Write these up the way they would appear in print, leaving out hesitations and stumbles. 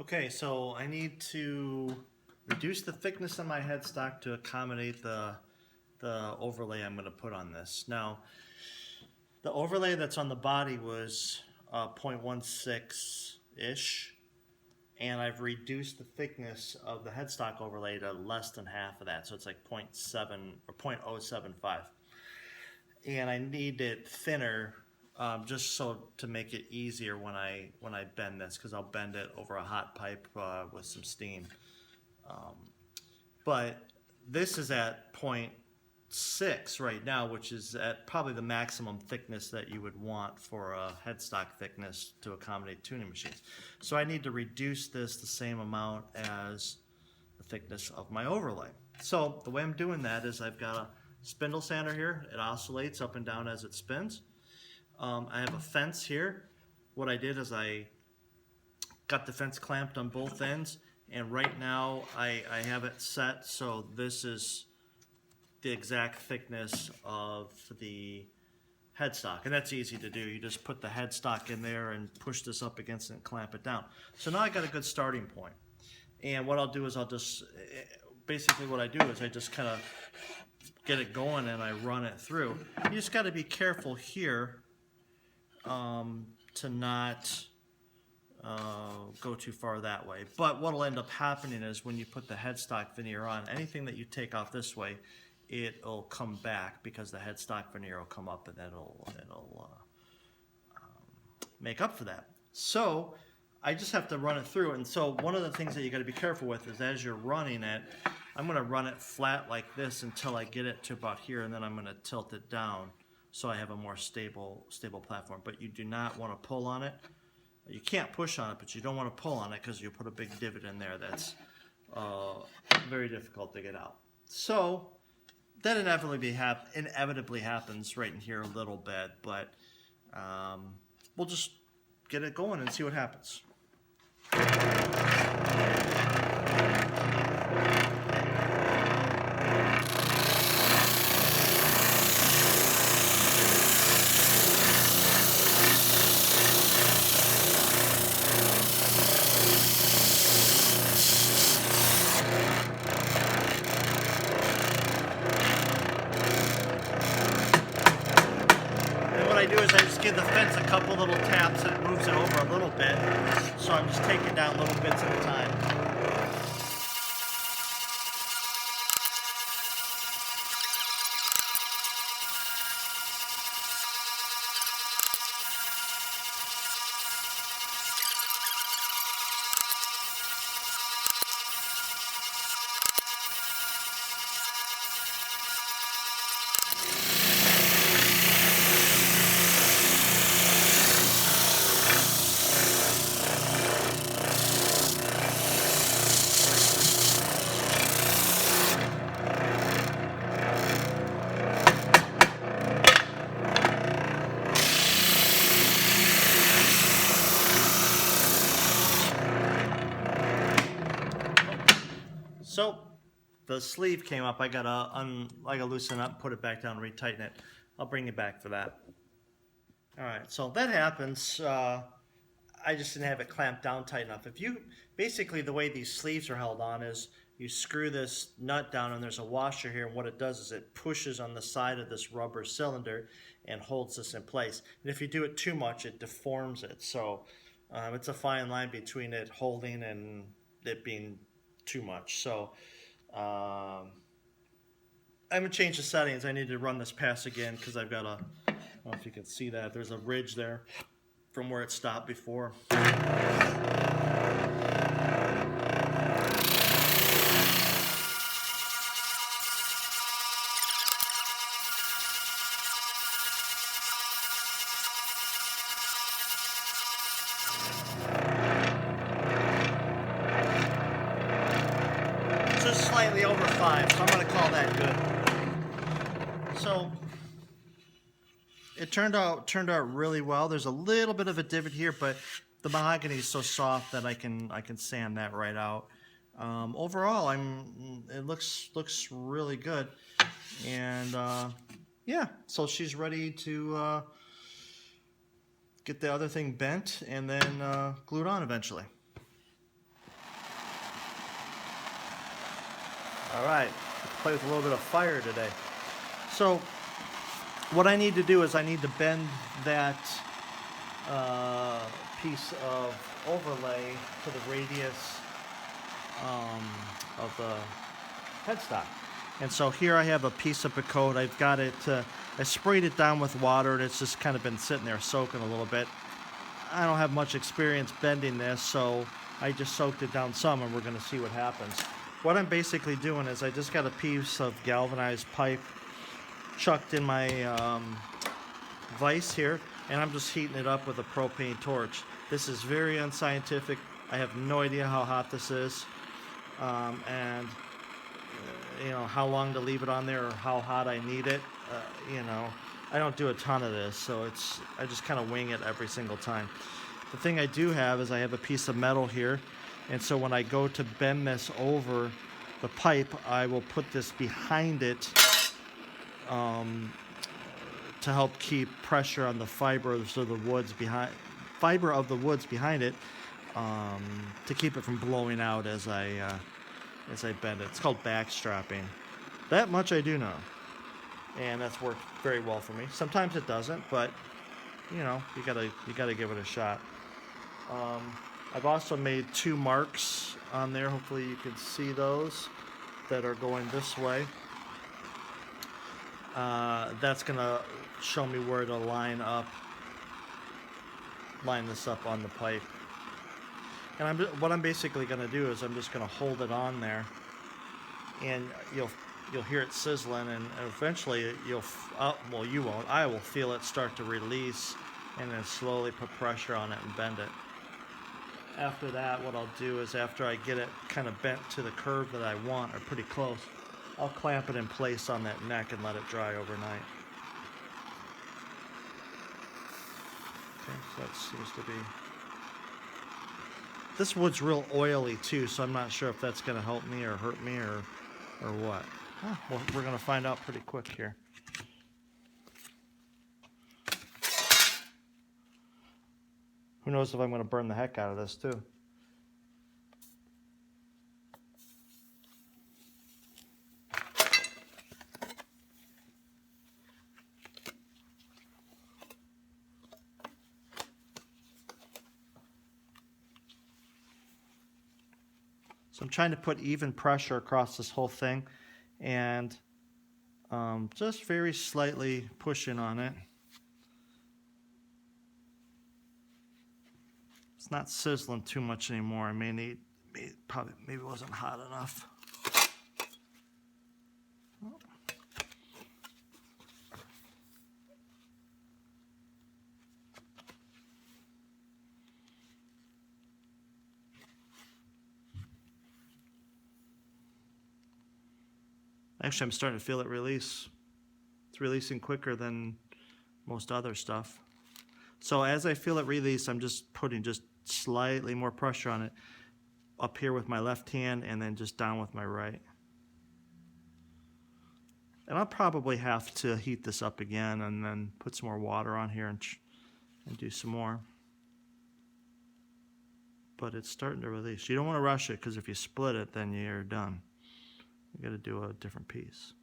Okay, so I need to reduce the thickness of my headstock to accommodate the overlay I'm going to put on this. Now, the overlay that's on the body was 0.16-ish, and I've reduced the thickness of the headstock overlay to less than half of that, so it's like 0.7 or 0.075. And I need it thinner just so to make it easier when I bend this, because I'll bend it over a hot pipe with some steam. But this is at 0.6 right now, which is at probably the maximum thickness that you would want for a headstock thickness to accommodate tuning machines. So I need to reduce this the same amount as the thickness of my overlay. So the way I'm doing that is I've got a spindle sander here. It oscillates up and down as it spins. I have a fence here. What I did is I got the fence clamped on both ends, and right now I have it set so this is the exact thickness of the headstock, and that's easy to do. You just put the headstock in there and push this up against it and clamp it down. So now I got a good starting point, and what I'll do is I'll just basically what I do is I just kind of get it going and I run it through. You just got to be careful here to not go too far that way. But what will end up happening is when you put the headstock veneer on, anything that you take off this way, it'll come back because the headstock veneer will come up and it'll make up for that. So I just have to run it through. And so one of the things that you got to be careful with is as you're running it, I'm going to run it flat like this until I get it to about here, and then I'm going to tilt it down so I have a more stable platform. But you do not want to pull on it. You can't push on it, but you don't want to pull on it because you'll put a big divot in there that's very difficult to get out. So that inevitably happens right in here a little bit, but we'll just get it going and see what happens. I do is I just give the fence a couple little taps and it moves it over a little bit. So I'm just taking down little bits at a time. So the sleeve came up. I gotta loosen it up, put it back down, retighten it. I'll bring you back for that. All right, so that happens. I just didn't have it clamped down tight enough. Basically the way these sleeves are held on is you screw this nut down and there's a washer here, and what it does is it pushes on the side of this rubber cylinder and holds this in place. And if you do it too much, it deforms it. So it's a fine line between it holding and it being too much. So I haven't changed the settings. I need to run this pass again because I've got I don't know if you can see that. There's a ridge there from where it stopped before. Just slightly over 5, so I'm going to call that good. So it turned out really well. There's a little bit of a divot here, but the mahogany is so soft that I can sand that right out. Overall, it looks really good, and yeah. So she's ready to get the other thing bent and then glued on eventually. All right, let's play with a little bit of fire today. So what I need to do is I need to bend that piece of overlay to the radius of the headstock. And so here I have a piece of Bocote. I've got it, I sprayed it down with water and it's just kind of been sitting there soaking a little bit. I don't have much experience bending this, so I just soaked it down some and we're going to see what happens. What I'm basically doing is I just got a piece of galvanized pipe chucked in my vise here, and I'm just heating it up with a propane torch. This is very unscientific. I have no idea how hot this is, and you know how long to leave it on there or how hot I need it. You know, I don't do a ton of this, so I just kind of wing it every single time. The thing I do have is I have a piece of metal here, and so when I go to bend this over the pipe, I will put this behind it to help keep pressure on the fibers of the woods behind it, to keep it from blowing out as I bend it. It's called backstrapping. That much I do know, and that's worked very well for me. Sometimes it doesn't, but you know, you gotta give it a shot. I've also made 2 marks on there. Hopefully you can see those that are going this way. That's gonna show me where to line this up on the pipe. And what I'm basically gonna do is I'm just gonna hold it on there, and you'll hear it sizzling, and eventually well, you won't. I will feel it start to release, and then slowly put pressure on it and bend it. After that, what I'll do is after I get it kind of bent to the curve that I want, or pretty close, I'll clamp it in place on that neck and let it dry overnight. Okay, so that seems to be... This wood's real oily too, so I'm not sure if that's going to help me or hurt me or what. Well, we're going to find out pretty quick here. Who knows if I'm going to burn the heck out of this too. So I'm trying to put even pressure across this whole thing, and just very slightly pushing on it. It's not sizzling too much anymore. I may need, maybe it wasn't hot enough. Actually, I'm starting to feel it release. It's releasing quicker than most other stuff. So as I feel it release, I'm just putting just slightly more pressure on it up here with my left hand, and then just down with my right. And I'll probably have to heat this up again and then put some more water on here and do some more. But it's starting to release. You don't want to rush it, because if you split it, then you're done. You got to do a different piece.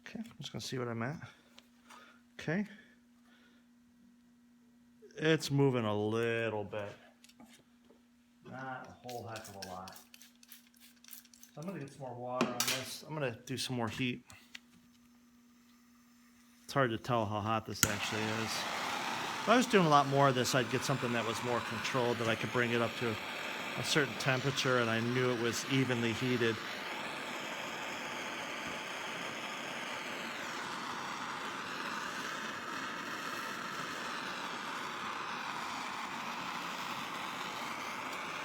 Okay, I'm just going to see what I'm at. Okay. It's moving a little bit. Not a whole heck of a lot. So I'm going to get some more water on this. I'm going to do some more heat. It's hard to tell how hot this actually is. If I was doing a lot more of this, I'd get something that was more controlled, that I could bring it up to a certain temperature and I knew it was evenly heated.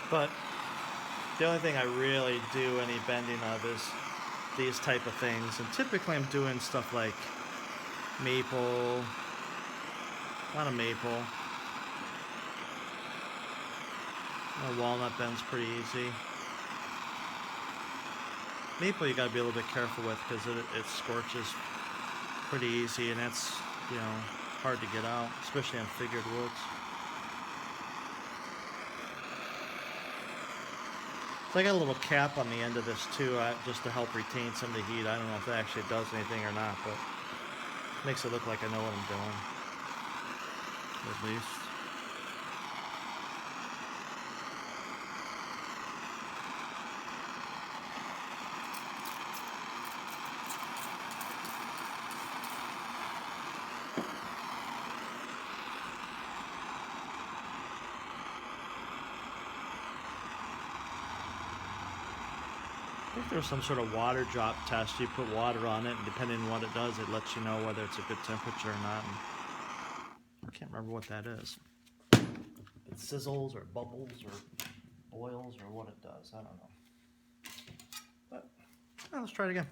But the only thing I really do any bending of is these type of things. And typically I'm doing stuff like maple, a lot of maple. Walnut bends pretty easy. Maple you gotta be a little bit careful with, because it scorches pretty easy, and that's, you know, hard to get out, especially on figured woods. So I got a little cap on the end of this too, just to help retain some of the heat. I don't know if that actually does anything or not, but it makes it look like I know what I'm doing, at least. I think there's some sort of water drop test. You put water on it, and depending on what it does, it lets you know whether it's a good temperature or not. And I can't remember what that is. It sizzles or bubbles or boils or what it does. I don't know. But let's try it again.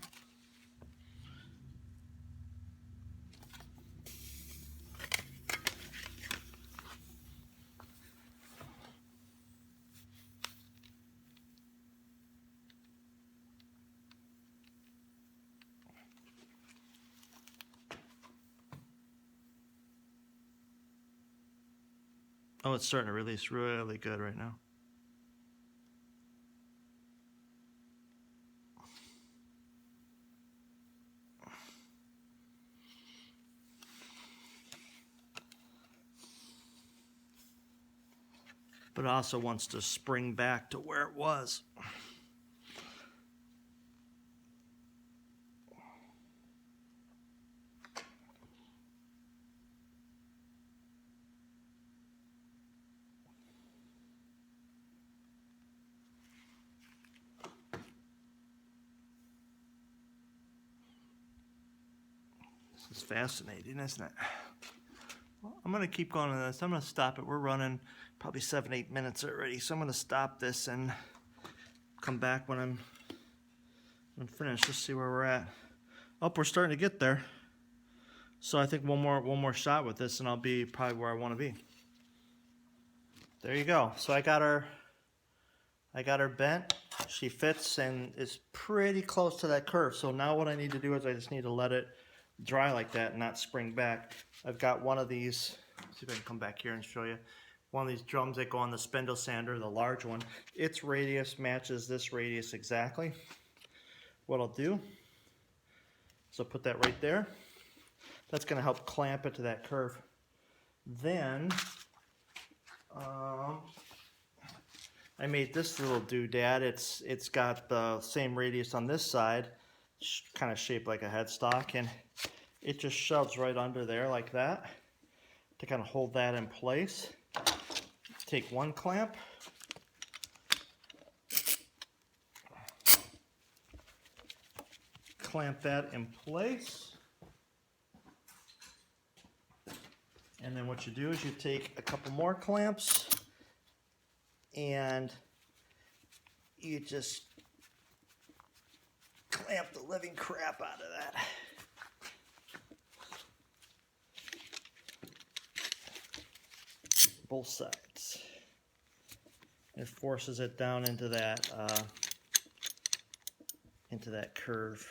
Oh, it's starting to release really good right now. But it also wants to spring back to where it was. This is fascinating, isn't it? Well, I'm going to keep going on this. I'm going to stop it. We're running probably 7-8 minutes already, so I'm going to stop this and come back when I'm finished. Let's see where we're at. Oh, we're starting to get there. So I think one more shot with this, and I'll be probably where I want to be. There you go. So I got her bent. She fits and is pretty close to that curve. So now what I need to do is I just need to let it dry like that and not spring back. I've got one of these. Let's see if I can come back here and show you. One of these drums that go on the spindle sander, the large one. Its radius matches this radius exactly. What I'll do is I'll put that right there. That's going to help clamp it to that curve. Then I made this little doodad. It's got the same radius on this side, kind of shaped like a headstock, and it just shoves right under there like that to kind of hold that in place. Take one clamp, clamp that in place, and then what you do is you take a couple more clamps and you just clamp the living crap out of that. Both sides. It forces it down into that curve.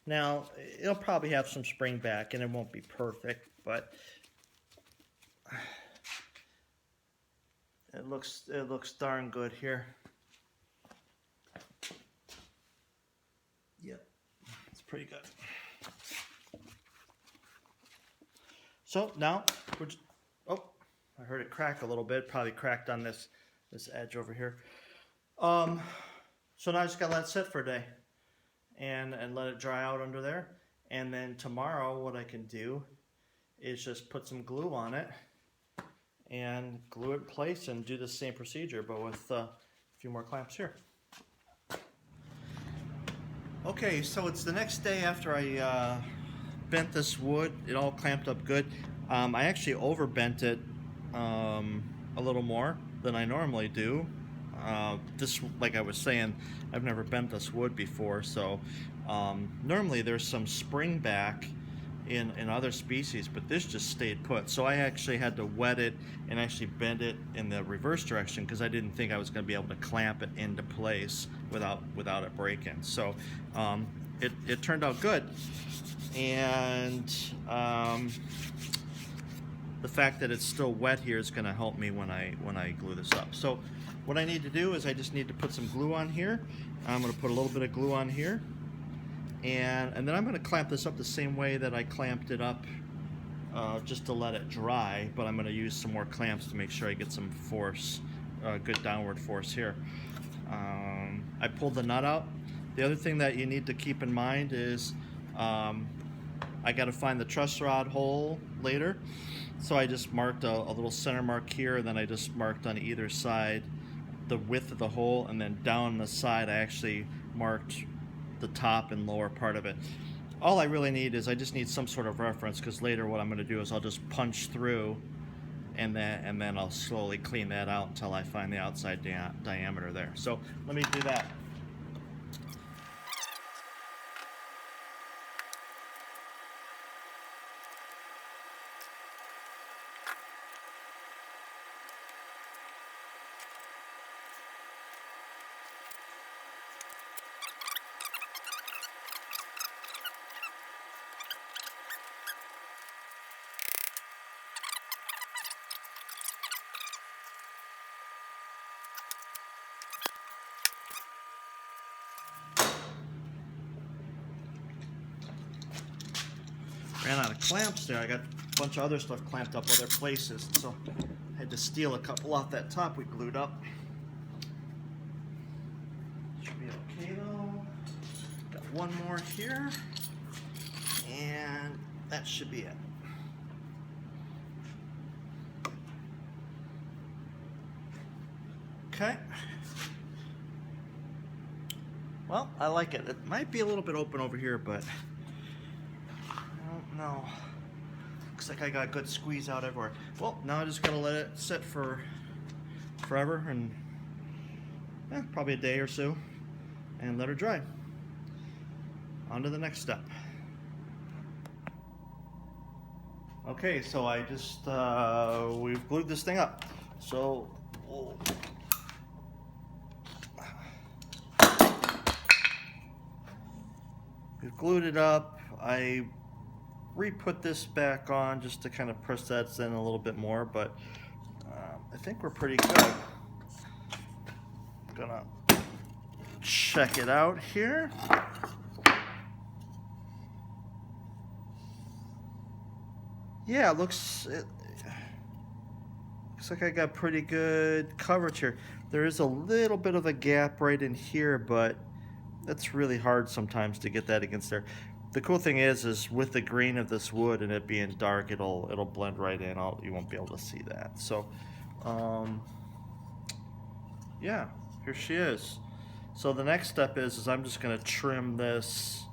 Now it'll probably have some spring back, and it won't be perfect, but it looks darn good here. Yep, it's pretty good. So now we're just, oh, I heard it crack a little bit. Probably cracked on this edge over here. So now I just gotta let it sit for a day and let it dry out under there. And then tomorrow what I can do is just put some glue on it and glue it in place and do the same procedure, but with a few more clamps here. Okay, so it's the next day after I bent this wood. It all clamped up good. I actually overbent it a little more than I normally do. This, like I was saying, I've never bent this wood before, so normally there's some spring back in other species, but this just stayed put. So I actually had to wet it and actually bend it in the reverse direction because I didn't think I was going to be able to clamp it into place without it breaking. So it turned out good, and the fact that it's still wet here is going to help me when I glue this up. So what I need to do is I just need to put some glue on here. I'm going to put a little bit of glue on here, and then I'm going to clamp this up the same way that I clamped it up just to let it dry, but I'm going to use some more clamps to make sure I get some force, good downward force here. I pulled the nut out. The other thing that you need to keep in mind is I got to find the truss rod hole later, so I just marked a little center mark here, and then I just marked on either side the width of the hole, and then down the side I actually marked the top and lower part of it. All I really need is I just need some sort of reference, because later what I'm going to do is I'll just punch through, and then I'll slowly clean that out until I find the outside diameter there. So let me do that. Ran out of clamps there. I got a bunch of other stuff clamped up other places, so I had to steal a couple off that top we glued up. Should be okay though. Got one more here, and that should be it. Okay. Well, I like it. It might be a little bit open over here, but no. Looks like I got good squeeze out everywhere. Well, now I just gotta let it sit for forever, and probably a day or so, and let her dry. On to the next step. Okay, so I just we've glued this thing up. So we've glued it up. I re-put this back on just to kind of press that in a little bit more, but I think we're pretty good. Gonna check it out here. Yeah, it looks like I got pretty good coverage here. There is a little bit of a gap right in here, but that's really hard sometimes to get that against there. The cool thing is with the green of this wood and it being dark, it'll blend right in. You won't be able to see that. So, yeah, here she is. So the next step is I'm just going to trim this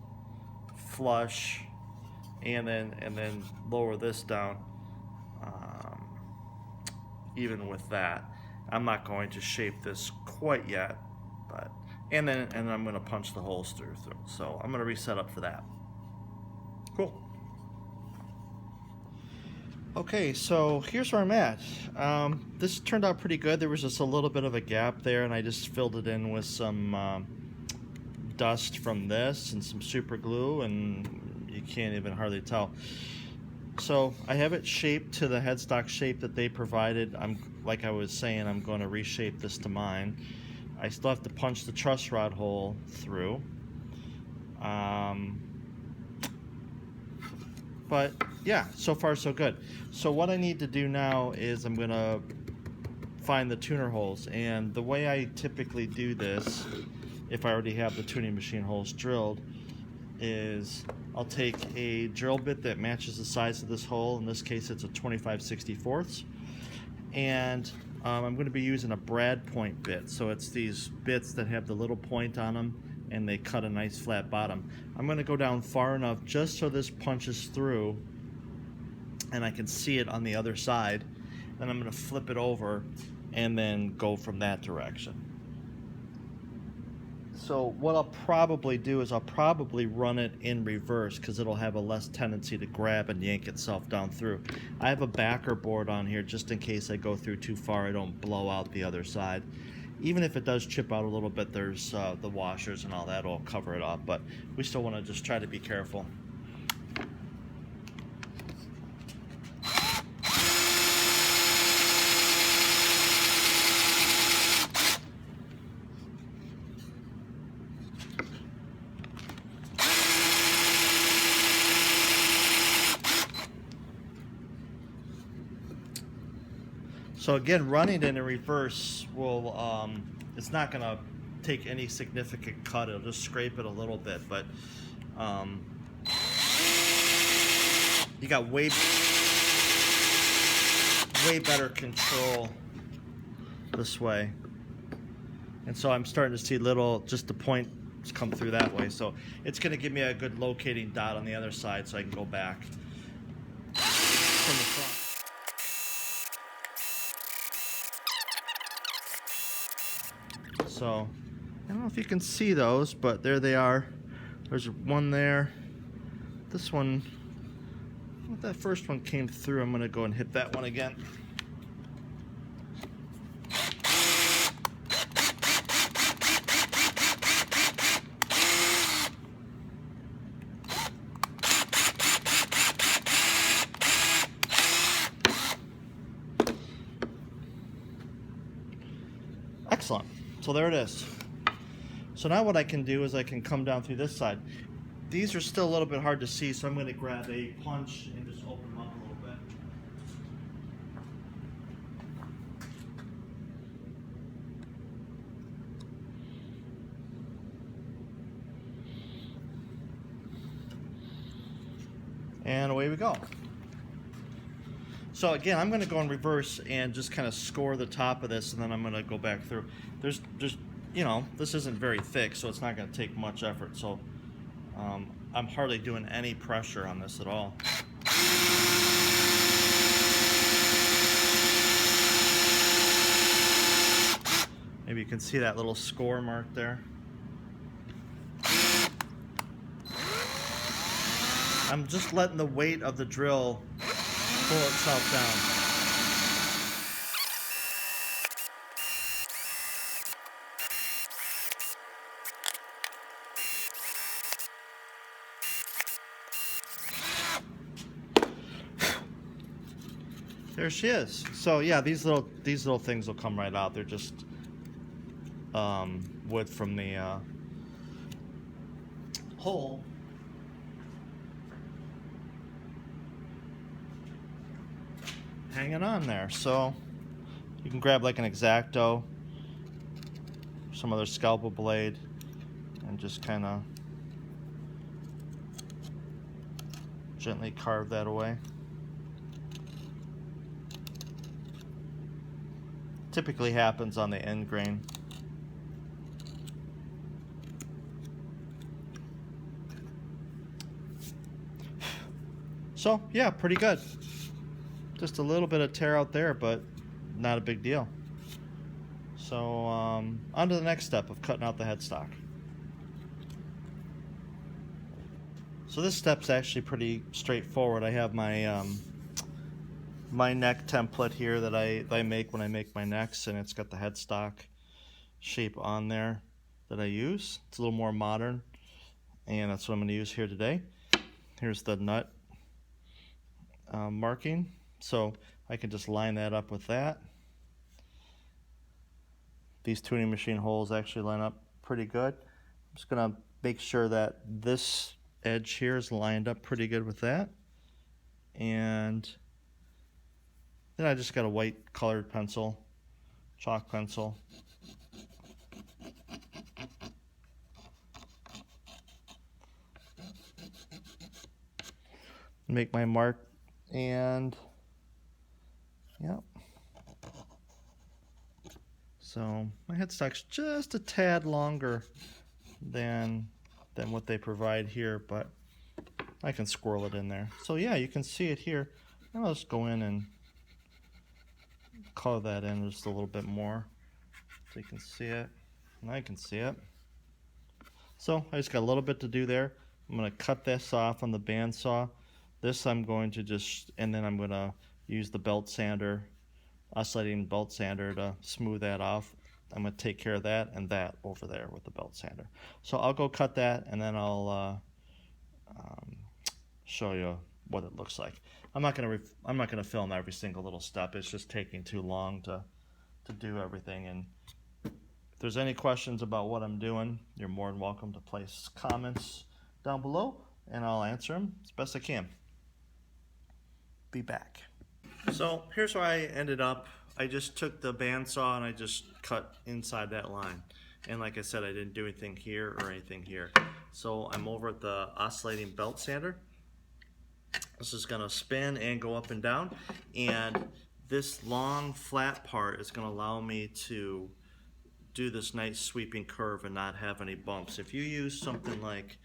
flush, and then lower this down. Even with that, I'm not going to shape this quite yet, but and I'm going to punch the holes through. So I'm going to reset up for that. Cool. Okay, so here's where I'm at. This turned out pretty good. There was just a little bit of a gap there, and I just filled it in with some dust from this and some super glue, and you can't even hardly tell. So I have it shaped to the headstock shape that they provided. Like I was saying, I'm going to reshape this to mine. I still have to punch the truss rod hole through. But yeah, so far so good. So what I need to do now is I'm gonna find the tuner holes, and the way I typically do this, if I already have the tuning machine holes drilled, is I'll take a drill bit that matches the size of this hole. In this case it's a 25/64, and I'm going to be using a brad point bit. So it's these bits that have the little point on them, and they cut a nice flat bottom. I'm going to go down far enough just so this punches through and I can see it on the other side. Then I'm going to flip it over and then go from that direction. So what I'll probably do is I'll probably run it in reverse, because it'll have a less tendency to grab and yank itself down through. I have a backer board on here just in case I go through too far, I don't blow out the other side. Even if it does chip out a little bit, there's the washers and all that will cover it up, but we still want to just try to be careful. So again, running it in reverse will, it's not gonna take any significant cut. It'll just scrape it a little bit, but you got way better control this way. And so I'm starting to see just the point come through that way. So it's gonna give me a good locating dot on the other side so I can go back from the front. So I don't know if you can see those, but there they are. There's one there. This one, well, that first one came through. I'm gonna go and hit that one again. Excellent. So there it is. So now what I can do is I can come down through this side. These are still a little bit hard to see, so I'm going to grab a punch and just open them up a little bit. And away we go. So again, I'm going to go in reverse and just kind of score the top of this, and then I'm going to go back through. There's, you know, this isn't very thick, so it's not going to take much effort. So I'm hardly doing any pressure on this at all. Maybe you can see that little score mark there. I'm just letting the weight of the drill pull itself down. There she is. So yeah, these little things will come right out. They're just wood from the hole. Hanging on there. So you can grab like an X-Acto, some other scalpel blade, and just kind of gently carve that away. Typically happens on the end grain. So yeah, pretty good. Just a little bit of tear out there, but not a big deal. So on to the next step of cutting out the headstock. So this step's actually pretty straightforward. I have my my neck template here that I make when I make my necks, and it's got the headstock shape on there that I use. It's a little more modern, and that's what I'm going to use here today. Here's the nut marking, so I can just line that up with that. These tuning machine holes actually line up pretty good. I'm just going to make sure that this edge here is lined up pretty good with that, and then I just got a white colored pencil, chalk pencil. Make my mark, and yep. So my headstock's just a tad longer than what they provide here, but I can squirrel it in there. So yeah, you can see it here. I'll just go in and color that in just a little bit more so you can see it, and I can see it. So I just got a little bit to do there. I'm going to cut this off on the bandsaw. This I'm going to just, and then I'm going to use the belt sander, oscillating belt sander, to smooth that off. I'm going to take care of that and that over there with the belt sander. So I'll go cut that, and then I'll show you what it looks like. I'm not gonna film every single little step. It's just taking too long to do everything. And if there's any questions about what I'm doing, you're more than welcome to place comments down below, and I'll answer them as best I can. Be back. So here's where I ended up I just took the bandsaw and I just cut inside that line. And like I said, I didn't do anything here or anything here. So I'm over at the oscillating belt sander. This is gonna spin and go up and down. And this long flat part is gonna allow me to do this nice sweeping curve and not have any bumps. If you use something like,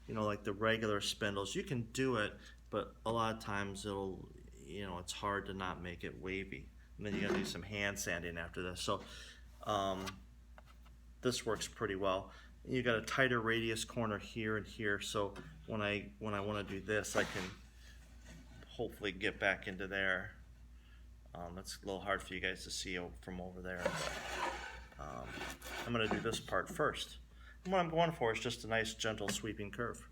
you know, like the regular spindles, you can do it, but a lot of times it'll, you know, it's hard to not make it wavy. And then you gotta do some hand sanding after this. So this works pretty well. You got a tighter radius corner here and here, so when I want to do this, I can hopefully get back into there. That's a little hard for you guys to see from over there. But, I'm going to do this part first. And what I'm going for is just a nice, gentle, sweeping curve.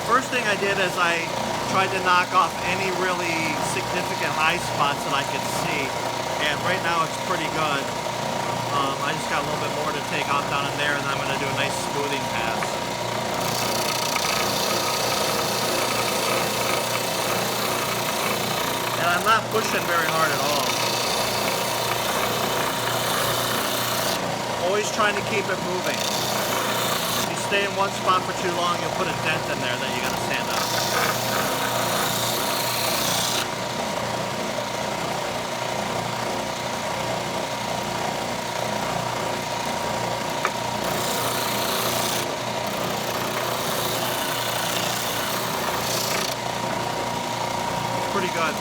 First thing I did is I tried to knock off any really significant high spots that I could see, and right now it's pretty good. I just got a little bit more to take off down in there, and then I'm going to do a nice smoothing pass. And I'm not pushing very hard at all. Always trying to keep it moving. Stay in one spot for too long, you'll put a dent in there that you gotta sand out. Pretty good.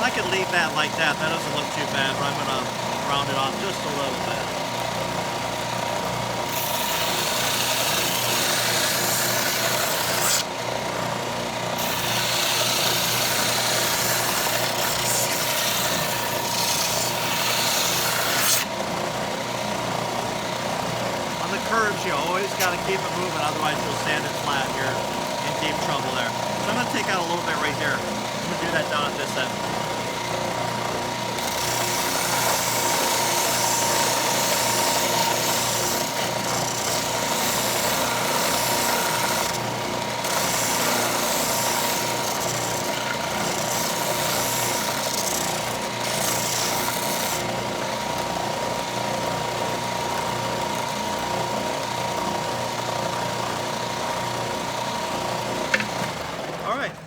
I could leave that like that. That doesn't look too bad, but I'm gonna round it off just a little bit. Curves, you always got to keep it moving, otherwise you'll sand it flat and you're in deep trouble there. So I'm going to take out a little bit right here. I'm going to do that down at this end.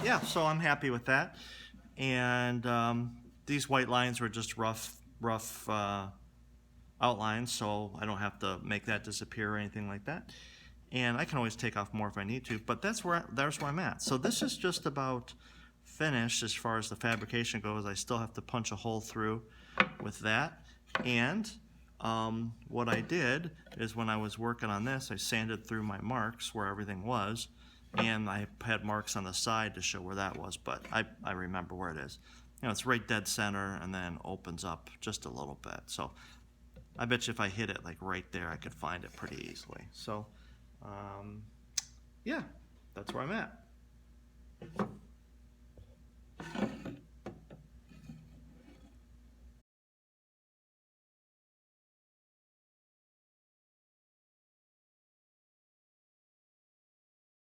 Yeah, so I'm happy with that. And these white lines were just rough outlines, so I don't have to make that disappear or anything like that. And I can always take off more if I need to, but that's where I'm at. So this is just about finished as far as the fabrication goes. I still have to punch a hole through with that. And what I did is when I was working on this, I sanded through my marks where everything was. And I had marks on the side to show where that was, but I remember where it is. You know, it's right dead center and then opens up just a little bit. So I bet you if I hit it like right there, I could find it pretty easily. So yeah, that's where I'm at.